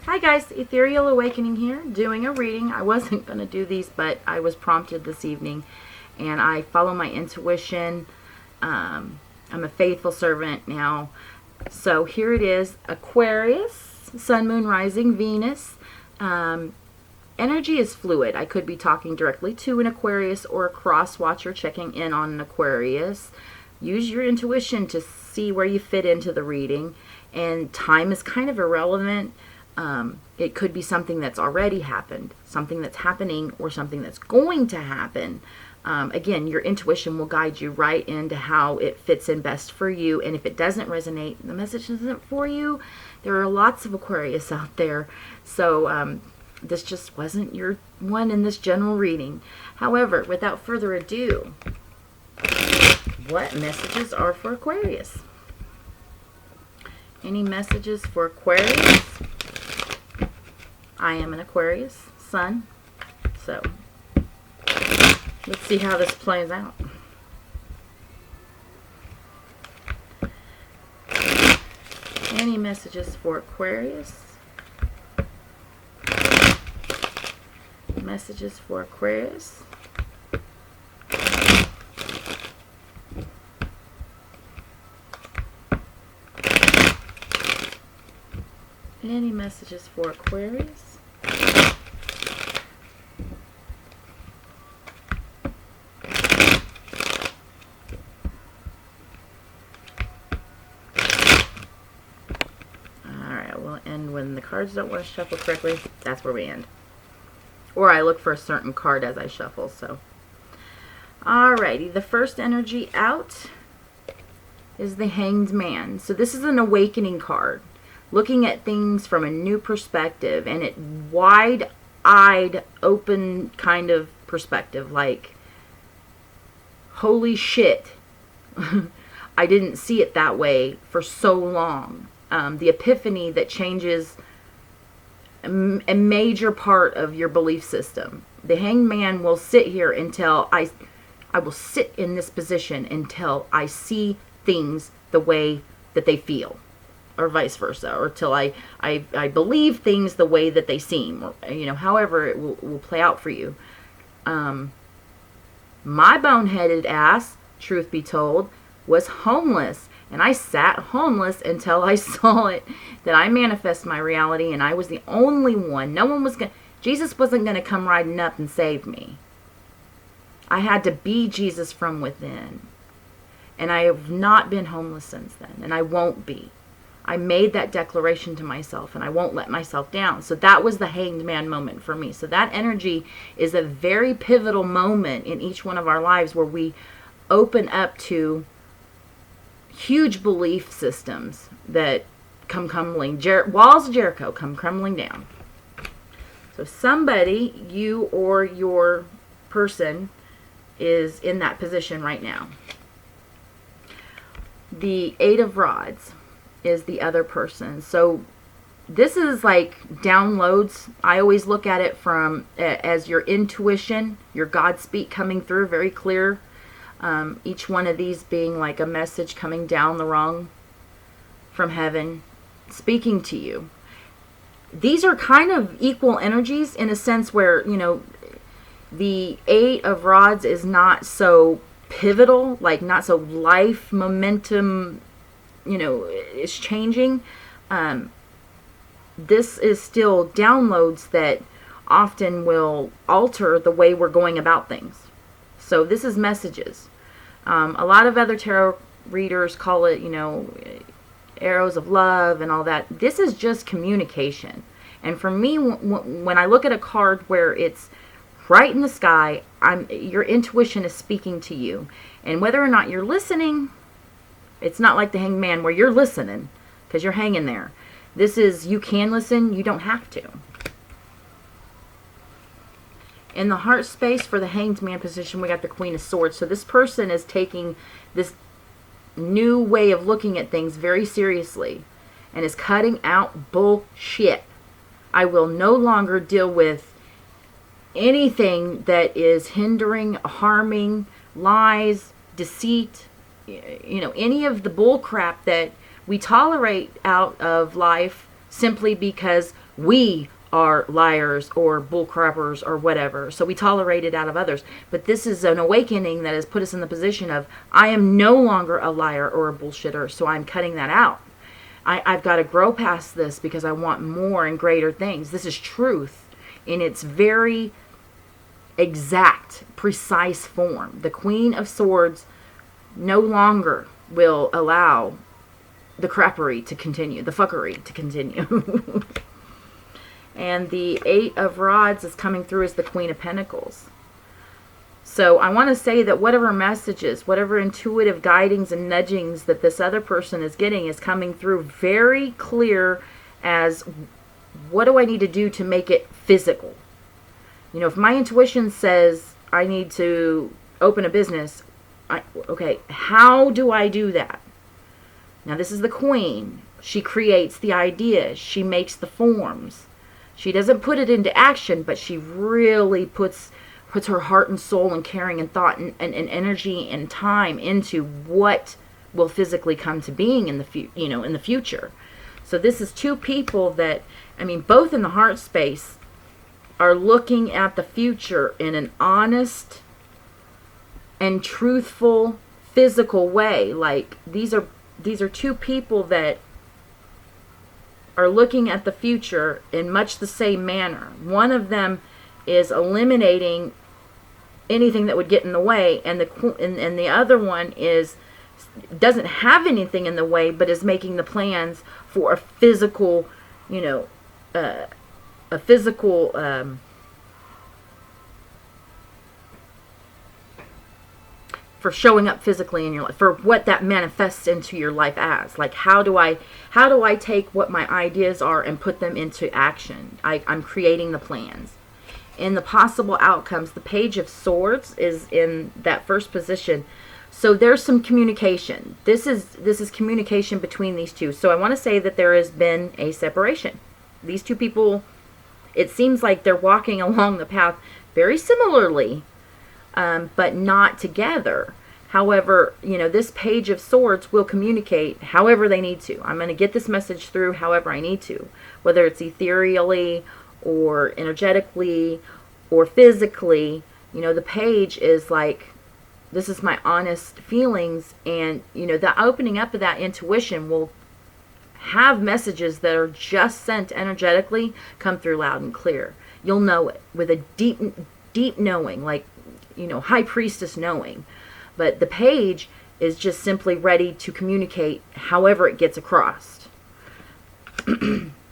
Hi guys, Ethereal Awakening here, doing a reading. I wasn't going to do these, but I was prompted this evening, and I follow my intuition. I'm a faithful servant now. So here it is, Aquarius, Sun, Moon, Rising, Venus. Energy is fluid. I could be talking directly to an Aquarius or a cross watcher checking in on an Aquarius. Use your intuition to see where you fit into the reading, and time is kind of irrelevant. It could be something that's already happened, something that's happening, or something that's going to happen. Again, your intuition will guide you right into how it fits in best for you. And if it doesn't resonate, the message isn't for you. There are lots of Aquarius out there. So this just wasn't your one in this general reading. However, without further ado, what messages are for Aquarius? Any messages for Aquarius? I am an Aquarius sun, so let's see how this plays out. Any messages for Aquarius? Messages for Aquarius? Any messages for Aquarius? Alright, we'll end when the cards don't want to shuffle correctly. That's where we end. Or I look for a certain card as I shuffle, so. Alrighty, the first energy out is the Hanged Man. So this is an awakening card. Looking at things from a new perspective, and it wide-eyed, open kind of perspective, like, holy shit, I didn't see it that way for so long. The epiphany that changes a major part of your belief system. The Hanged Man will sit here until I will sit in this position until I see things the way that they feel, or vice versa, or till I believe things the way that they seem, or, you know, however it will play out for you. My boneheaded ass, truth be told, was homeless, and I sat homeless until I saw it, that I manifest my reality, and I was the only one. No one was going to, Jesus wasn't going to come riding up and save me. I had to be Jesus from within, and I have not been homeless since then, and I won't be. I made that declaration to myself, and I won't let myself down. So that was the Hanged Man moment for me. So that energy is a very pivotal moment in each one of our lives where we open up to huge belief systems that come crumbling. Walls of Jericho come crumbling down. So somebody, you or your person, is in that position right now. The Eight of Rods is the other person. So this is like downloads. I always look at it from as your intuition, your God speak coming through very clear. Each one of these being like a message coming down the rung from heaven, speaking to you. These are kind of equal energies in a sense where, you know, the Eight of Rods is not so pivotal, like not so life momentum, you know, is changing. This is still downloads that often will alter the way we're going about things. So this is messages. A lot of other tarot readers call it, you know, arrows of love and all that. This is just communication. And for me, when I look at a card where it's right in the sky, your intuition is speaking to you. And whether or not you're listening, it's not like the Hanged Man where you're listening because you're hanging there. This is, you can listen, you don't have to. In the heart space for the Hanged Man position, we got the Queen of Swords. So this person is taking this new way of looking at things very seriously and is cutting out bullshit. I will no longer deal with anything that is hindering, harming, lies, deceit, you know, any of the bull crap that we tolerate out of life simply because we are liars or bullcrappers or whatever. So we tolerate it out of others. But this is an awakening that has put us in the position of, I am no longer a liar or a bullshitter, so I'm cutting that out. I've got to grow past this because I want more and greater things. This is truth in its very exact, precise form. The Queen of Swords no longer will allow the crappery to continue, the fuckery to continue. And the Eight of Rods is coming through as the Queen of Pentacles. So I want to say that whatever messages, whatever intuitive guidings and nudgings that this other person is getting is coming through very clear as, what do I need to do to make it physical? You know, if my intuition says I need to open a business, okay, how do I do that? Now this is the Queen. She creates the ideas. She makes the forms. She doesn't put it into action, but she really puts her heart and soul and caring and thought and energy and time into what will physically come to being in the future. So this is two people that, I mean, both in the heart space are looking at the future in an honest and truthful, physical way. Like these are two people that are looking at the future in much the same manner. One of them is eliminating anything that would get in the way, and the other one doesn't have anything in the way, but is making the plans for a physical, for showing up physically in your life, for what that manifests into your life as. Like, how do I take what my ideas are and put them into action? I'm creating the plans. In the possible outcomes, the Page of Swords is in that first position. So there's some communication. This is communication between these two. So I want to say that there has been a separation. These two people, it seems like they're walking along the path very similarly, but not together. However, this Page of Swords will communicate however they need to. I'm going to get this message through however I need to, whether it's ethereally or energetically or physically. The Page is like, this is my honest feelings, and the opening up of that intuition will have messages that are just sent energetically come through loud and clear. You'll know it with a deep knowing, like high priestess knowing. But the Page is just simply ready to communicate however it gets across.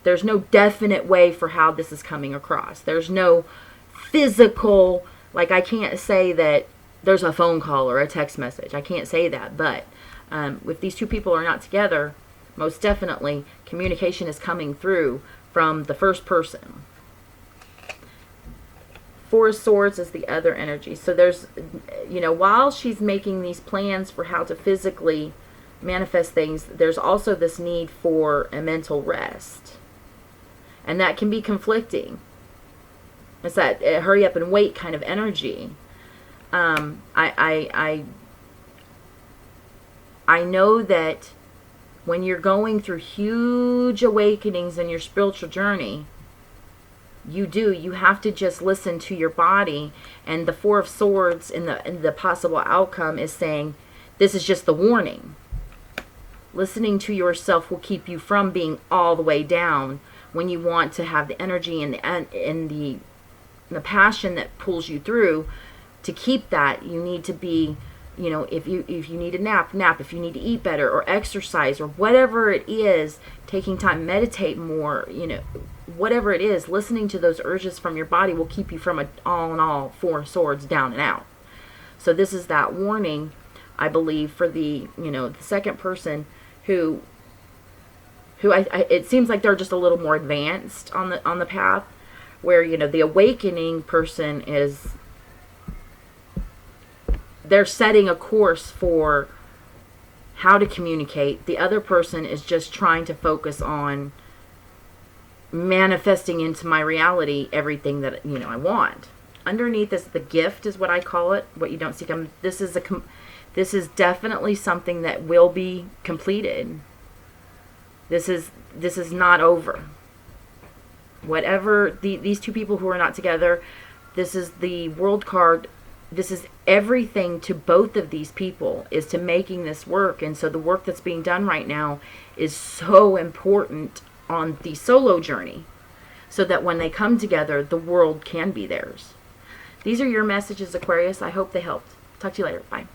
There's no definite way for how this is coming across. There's no physical, like I can't say that there's a phone call or a text message. I can't say that. But if these two people are not together, most definitely communication is coming through from the first person. Four of Swords is the other energy. So there's, while she's making these plans for how to physically manifest things, there's also this need for a mental rest. And that can be conflicting. It's that hurry up and wait kind of energy. I know that when you're going through huge awakenings in your spiritual journey, you have to just listen to your body. And the Four of Swords in the possible outcome is saying, this is just the warning. Listening to yourself will keep you from being all the way down when you want to have the energy and the passion that pulls you through. To keep that, you need to be, if you need a nap. If you need to eat better or exercise or whatever it is, taking time, meditate more, whatever it is, listening to those urges from your body will keep you from all in all Four of Swords down and out. So this is that warning, I believe, for the second person who it seems like they're just a little more advanced on the path, where the awakening person is, they're setting a course for how to communicate. The other person is just trying to focus on manifesting into my reality everything that I want. Underneath is the gift, is what I call it. What you don't see coming. This is definitely something that will be completed. This is not over. Whatever these two people who are not together, this is the World card. This is everything to both of these people, is to making this work. And so the work that's being done right now is so important on the solo journey, so that when they come together, the world can be theirs. These are your messages, Aquarius. I hope they helped. Talk to you later. Bye.